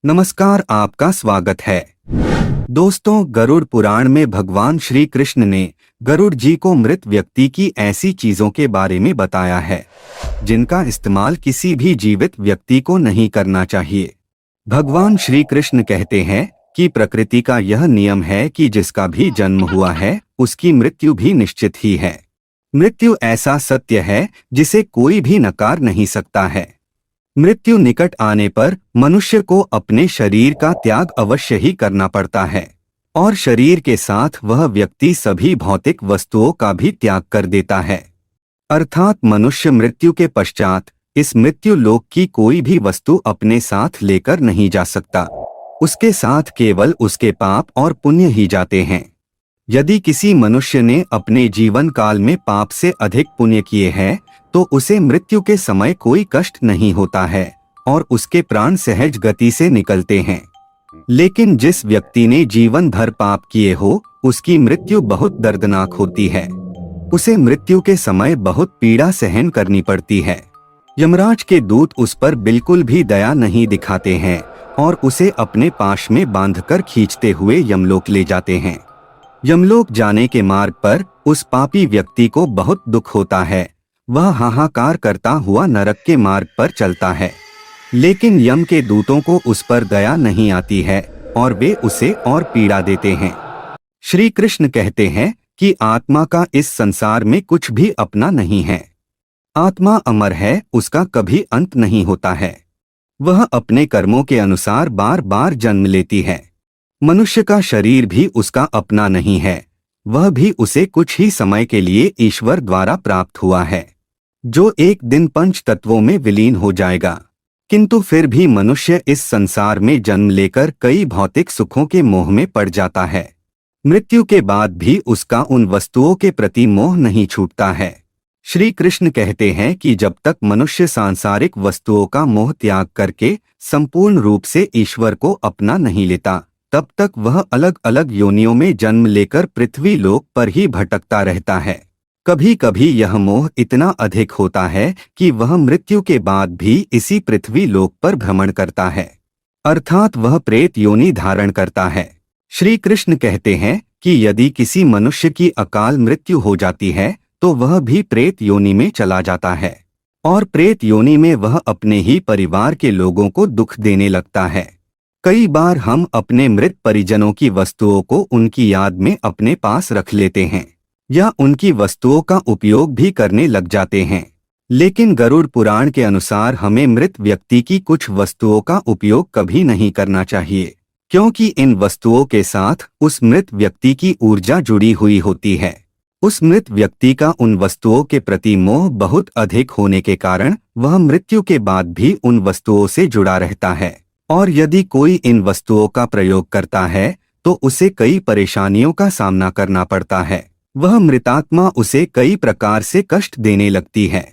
नमस्कार, आपका स्वागत है। दोस्तों, गरुड़ पुराण में भगवान श्री कृष्ण ने गरुड़ जी को मृत व्यक्ति की ऐसी चीजों के बारे में बताया है जिनका इस्तेमाल किसी भी जीवित व्यक्ति को नहीं करना चाहिए। भगवान श्री कृष्ण कहते हैं कि प्रकृति का यह नियम है कि जिसका भी जन्म हुआ है उसकी मृत्यु भी निश्चित ही है। मृत्यु ऐसा सत्य है जिसे कोई भी नकार नहीं सकता है। मृत्यु निकट आने पर मनुष्य को अपने शरीर का त्याग अवश्य ही करना पड़ता है और शरीर के साथ वह व्यक्ति सभी भौतिक वस्तुओं का भी त्याग कर देता है। अर्थात मनुष्य मृत्यु के पश्चात इस मृत्यु लोक की कोई भी वस्तु अपने साथ लेकर नहीं जा सकता। उसके साथ केवल उसके पाप और पुण्य ही जाते हैं। यदि किसी मनुष्य ने अपने जीवन काल में पाप से अधिक पुण्य किए हैं तो उसे मृत्यु के समय कोई कष्ट नहीं होता है और उसके प्राण सहज गति से निकलते हैं। लेकिन जिस व्यक्ति ने जीवन भर पाप किए हो उसकी मृत्यु बहुत दर्दनाक होती है। उसे मृत्यु के समय बहुत पीड़ा सहन करनी पड़ती है। यमराज के दूत उस पर बिल्कुल भी दया नहीं दिखाते हैं और उसे अपने पाश में बांधकर खींचते हुए यमलोक ले जाते हैं। यमलोक जाने के मार्ग पर उस पापी व्यक्ति को बहुत दुख होता है। वह हाहाकार करता हुआ नरक के मार्ग पर चलता है, लेकिन यम के दूतों को उस पर दया नहीं आती है और वे उसे और पीड़ा देते हैं। श्री कृष्ण कहते हैं कि आत्मा का इस संसार में कुछ भी अपना नहीं है। आत्मा अमर है, उसका कभी अंत नहीं होता है। वह अपने कर्मों के अनुसार बार बार जन्म लेती है। मनुष्य का शरीर भी उसका अपना नहीं है, वह भी उसे कुछ ही समय के लिए ईश्वर द्वारा प्राप्त हुआ है, जो एक दिन पंच तत्वों में विलीन हो जाएगा। किंतु फिर भी मनुष्य इस संसार में जन्म लेकर कई भौतिक सुखों के मोह में पड़ जाता है। मृत्यु के बाद भी उसका उन वस्तुओं के प्रति मोह नहीं छूटता है। श्री कृष्ण कहते हैं कि जब तक मनुष्य सांसारिक वस्तुओं का मोह त्याग करके संपूर्ण रूप से ईश्वर को अपना नहीं लेता, तब तक वह अलग अलग योनियों में जन्म लेकर पृथ्वी लोक पर ही भटकता रहता है। कभी कभी यह मोह इतना अधिक होता है कि वह मृत्यु के बाद भी इसी पृथ्वी लोक पर भ्रमण करता है, अर्थात वह प्रेत योनि धारण करता है। श्री कृष्ण कहते हैं कि यदि किसी मनुष्य की अकाल मृत्यु हो जाती है तो वह भी प्रेत योनि में चला जाता है और प्रेत योनि में वह अपने ही परिवार के लोगों को दुख देने लगता है। कई बार हम अपने मृत परिजनों की वस्तुओं को उनकी याद में अपने पास रख लेते हैं या उनकी वस्तुओं का उपयोग भी करने लग जाते हैं, लेकिन गरुड़ पुराण के अनुसार हमें मृत व्यक्ति की कुछ वस्तुओं का उपयोग कभी नहीं करना चाहिए, क्योंकि इन वस्तुओं के साथ उस मृत व्यक्ति की ऊर्जा जुड़ी हुई होती है। उस मृत व्यक्ति का उन वस्तुओं के प्रति मोह बहुत अधिक होने के कारण वह मृत्यु के बाद भी उन वस्तुओं से जुड़ा रहता है और यदि कोई इन वस्तुओं का प्रयोग करता है तो उसे कई परेशानियों का सामना करना पड़ता है। वह मृतात्मा उसे कई प्रकार से कष्ट देने लगती है।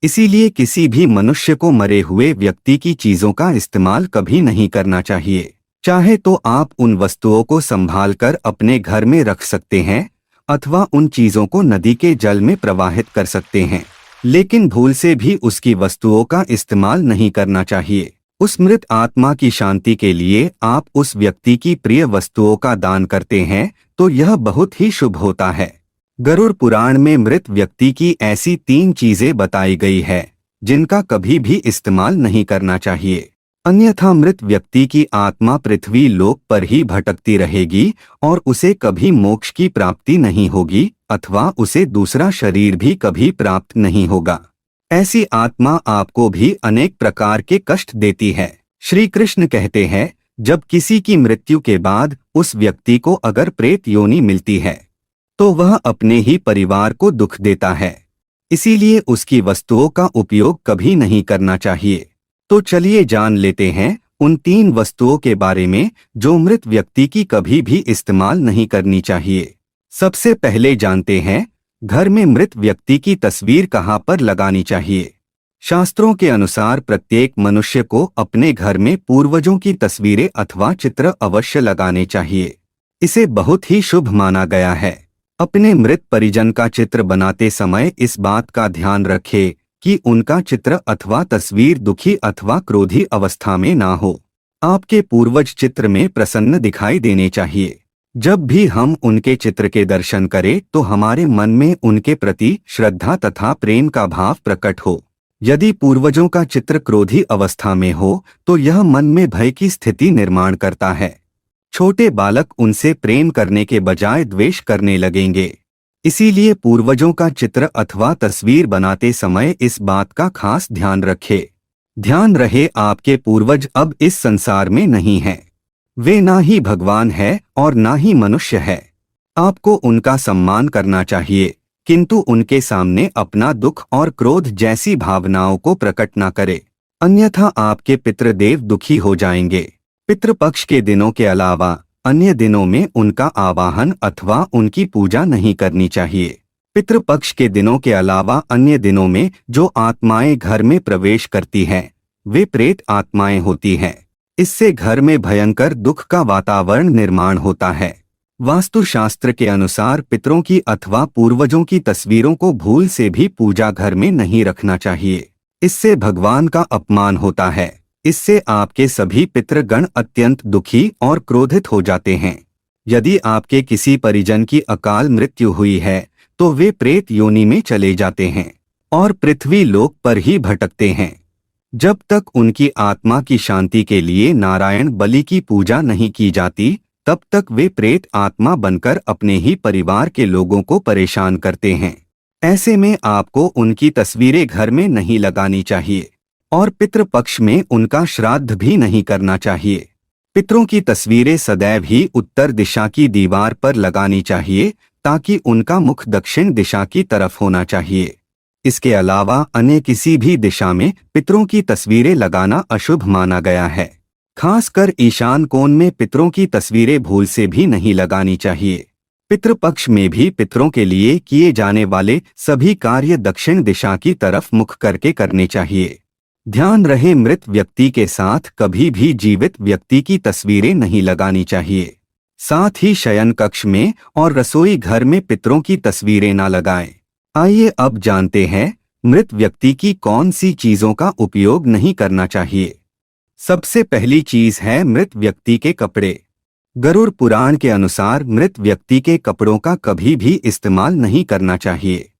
इसीलिए किसी भी मनुष्य को मरे हुए व्यक्ति की चीजों का इस्तेमाल कभी नहीं करना चाहिए। चाहे तो आप उन वस्तुओं को संभालकर अपने घर में रख सकते हैं अथवा उन चीजों को नदी के जल में प्रवाहित कर सकते हैं, लेकिन भूल से भी उसकी वस्तुओं का इस्तेमाल नहीं करना चाहिए। उस मृत आत्मा की शांति के लिए आप उस व्यक्ति की प्रिय वस्तुओं का दान करते हैं तो यह बहुत ही शुभ होता है। गरुड़ पुराण में मृत व्यक्ति की ऐसी 3 चीजें बताई गई है जिनका कभी भी इस्तेमाल नहीं करना चाहिए, अन्यथा मृत व्यक्ति की आत्मा पृथ्वी लोक पर ही भटकती रहेगी और उसे कभी मोक्ष की प्राप्ति नहीं होगी अथवा उसे दूसरा शरीर भी कभी प्राप्त नहीं होगा। ऐसी आत्मा आपको भी अनेक प्रकार के कष्ट देती है। श्री कृष्ण कहते हैं, जब किसी की मृत्यु के बाद उस व्यक्ति को अगर प्रेत योनि मिलती है तो वह अपने ही परिवार को दुख देता है, इसीलिए उसकी वस्तुओं का उपयोग कभी नहीं करना चाहिए। तो चलिए जान लेते हैं उन 3 वस्तुओं के बारे में जो मृत व्यक्ति की कभी भी इस्तेमाल नहीं करनी चाहिए। सबसे पहले जानते हैं घर में मृत व्यक्ति की तस्वीर कहाँ पर लगानी चाहिए। शास्त्रों के अनुसार प्रत्येक मनुष्य को अपने घर में पूर्वजों की तस्वीरें अथवा चित्र अवश्य लगाने चाहिए। इसे बहुत ही शुभ माना गया है। अपने मृत परिजन का चित्र बनाते समय इस बात का ध्यान रखें कि उनका चित्र अथवा तस्वीर दुखी अथवा क्रोधी अवस्था में ना हो। आपके पूर्वज चित्र में प्रसन्न दिखाई देने चाहिए। जब भी हम उनके चित्र के दर्शन करें तो हमारे मन में उनके प्रति श्रद्धा तथा प्रेम का भाव प्रकट हो। यदि पूर्वजों का चित्र क्रोधी अवस्था में हो तो यह मन में भय की स्थिति निर्माण करता है। छोटे बालक उनसे प्रेम करने के बजाय द्वेष करने लगेंगे। इसीलिए पूर्वजों का चित्र अथवा तस्वीर बनाते समय इस बात का खास ध्यान रखें। ध्यान रहे, आपके पूर्वज अब इस संसार में नहीं हैं। वे ना ही भगवान है और ना ही मनुष्य है। आपको उनका सम्मान करना चाहिए, किंतु उनके सामने अपना दुख और क्रोध जैसी भावनाओं को प्रकट न करे, अन्यथा आपके पितृदेव दुखी हो जाएंगे। पितृपक्ष के दिनों के अलावा अन्य दिनों में उनका आवाहन अथवा उनकी पूजा नहीं करनी चाहिए। पितृपक्ष के दिनों के अलावा अन्य दिनों में जो आत्माएं घर में प्रवेश करती हैं, वे प्रेत आत्माएं होती हैं। इससे घर में भयंकर दुख का वातावरण निर्माण होता है। वास्तुशास्त्र के अनुसार पितरों की अथवा पूर्वजों की तस्वीरों को भूल से भी पूजा घर में नहीं रखना चाहिए। इससे भगवान का अपमान होता है। इससे आपके सभी पितृगण अत्यंत दुखी और क्रोधित हो जाते हैं। यदि आपके किसी परिजन की अकाल मृत्यु हुई है तो वे प्रेत योनि में चले जाते हैं और पृथ्वी लोक पर ही भटकते हैं। जब तक उनकी आत्मा की शांति के लिए नारायण बलि की पूजा नहीं की जाती, तब तक वे प्रेत आत्मा बनकर अपने ही परिवार के लोगों को परेशान करते हैं। ऐसे में आपको उनकी तस्वीरें घर में नहीं लगानी चाहिए और पितृपक्ष में उनका श्राद्ध भी नहीं करना चाहिए। पितरों की तस्वीरें सदैव ही उत्तर दिशा की दीवार पर लगानी चाहिए, ताकि उनका मुख दक्षिण दिशा की तरफ होना चाहिए। इसके अलावा अन्य किसी भी दिशा में पितरों की तस्वीरें लगाना अशुभ माना गया है। खासकर ईशान कोण में पितरों की तस्वीरें भूल से भी नहीं लगानी चाहिए। पितृपक्ष में भी पितरों के लिए किए जाने वाले सभी कार्य दक्षिण दिशा की तरफ मुख करके करने चाहिए। ध्यान रहे, मृत व्यक्ति के साथ कभी भी जीवित व्यक्ति की तस्वीरें नहीं लगानी चाहिए। साथ ही शयन कक्ष में और रसोई घर में पितरों की तस्वीरें न लगाएं। आइए अब जानते हैं मृत व्यक्ति की कौन सी चीजों का उपयोग नहीं करना चाहिए। सबसे पहली चीज है मृत व्यक्ति के कपड़े। गरुड़ पुराण के अनुसार मृत व्यक्ति के कपड़ों का कभी भी इस्तेमाल नहीं करना चाहिए।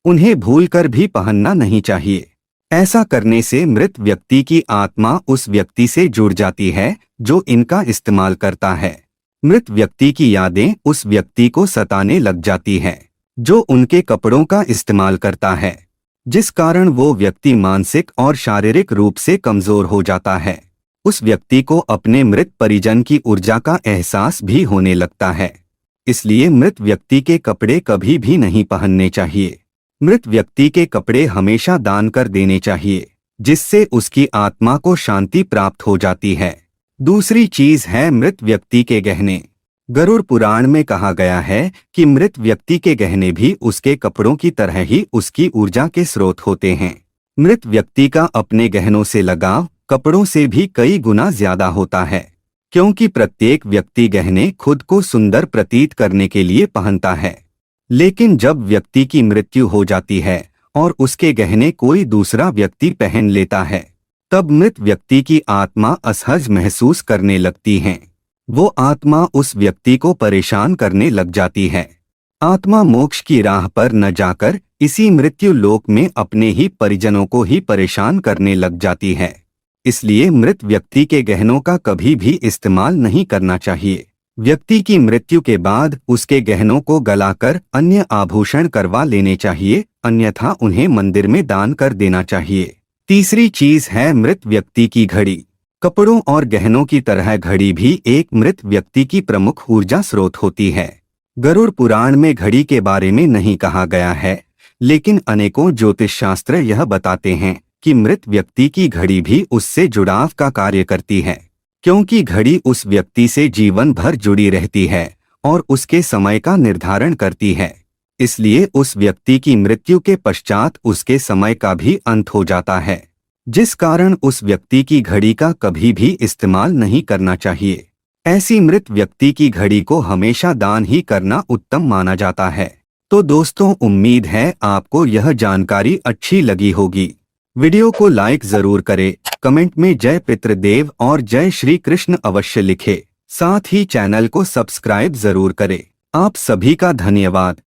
उन्हें भूलकर भी पहनना नहीं चाहिए। ऐसा करने से मृत व्यक्ति की आत्मा उस व्यक्ति से जुड़ जाती है जो इनका इस्तेमाल करता है। मृत व्यक्ति की यादें उस व्यक्ति को सताने लग जाती हैं जो उनके कपड़ों का इस्तेमाल करता है, जिस कारण वो व्यक्ति मानसिक और शारीरिक रूप से कमजोर हो जाता है। उस व्यक्ति को अपने मृत परिजन की ऊर्जा का एहसास भी होने लगता है। इसलिए मृत व्यक्ति के कपड़े कभी भी नहीं पहनने चाहिए। मृत व्यक्ति के कपड़े हमेशा दान कर देने चाहिए, जिससे उसकी आत्मा को शांति प्राप्त हो जाती है। दूसरी चीज है मृत व्यक्ति के गहने। गरुड़ पुराण में कहा गया है कि मृत व्यक्ति के गहने भी उसके कपड़ों की तरह ही उसकी ऊर्जा के स्रोत होते हैं। मृत व्यक्ति का अपने गहनों से लगाव कपड़ों से भी कई गुना ज्यादा होता है, क्योंकि प्रत्येक व्यक्ति गहने खुद को सुंदर प्रतीत करने के लिए पहनता है। लेकिन जब व्यक्ति की मृत्यु हो जाती है और उसके गहने कोई दूसरा व्यक्ति पहन लेता है, तब मृत व्यक्ति की आत्मा असहज महसूस करने लगती है। वो आत्मा उस व्यक्ति को परेशान करने लग जाती है। आत्मा मोक्ष की राह पर न जाकर इसी मृत्यु लोक में अपने ही परिजनों को ही परेशान करने लग जाती है। इसलिए मृत व्यक्ति के गहनों का कभी भी इस्तेमाल नहीं करना चाहिए। व्यक्ति की मृत्यु के बाद उसके गहनों को गलाकर अन्य आभूषण करवा लेने चाहिए, अन्यथा उन्हें मंदिर में दान कर देना चाहिए। तीसरी चीज है मृत व्यक्ति की घड़ी। कपड़ों और गहनों की तरह घड़ी भी एक मृत व्यक्ति की प्रमुख ऊर्जा स्रोत होती है। गरुड़ पुराण में घड़ी के बारे में नहीं कहा गया है, लेकिन अनेकों ज्योतिष शास्त्र यह बताते हैं कि मृत व्यक्ति की घड़ी भी उससे जुड़ाव का कार्य करती है, क्योंकि घड़ी उस व्यक्ति से जीवन भर जुड़ी रहती है और उसके समय का निर्धारण करती है। इसलिए उस व्यक्ति की मृत्यु के पश्चात उसके समय का भी अंत हो जाता है, जिस कारण उस व्यक्ति की घड़ी का कभी भी इस्तेमाल नहीं करना चाहिए। ऐसी मृत व्यक्ति की घड़ी को हमेशा दान ही करना उत्तम माना जाता है। तो दोस्तों, उम्मीद है आपको यह जानकारी अच्छी लगी होगी। वीडियो को लाइक जरूर करें, कमेंट में जय पितृदेव और जय श्री कृष्ण अवश्य लिखें। साथ ही चैनल को सब्सक्राइब जरूर करें। आप सभी का धन्यवाद।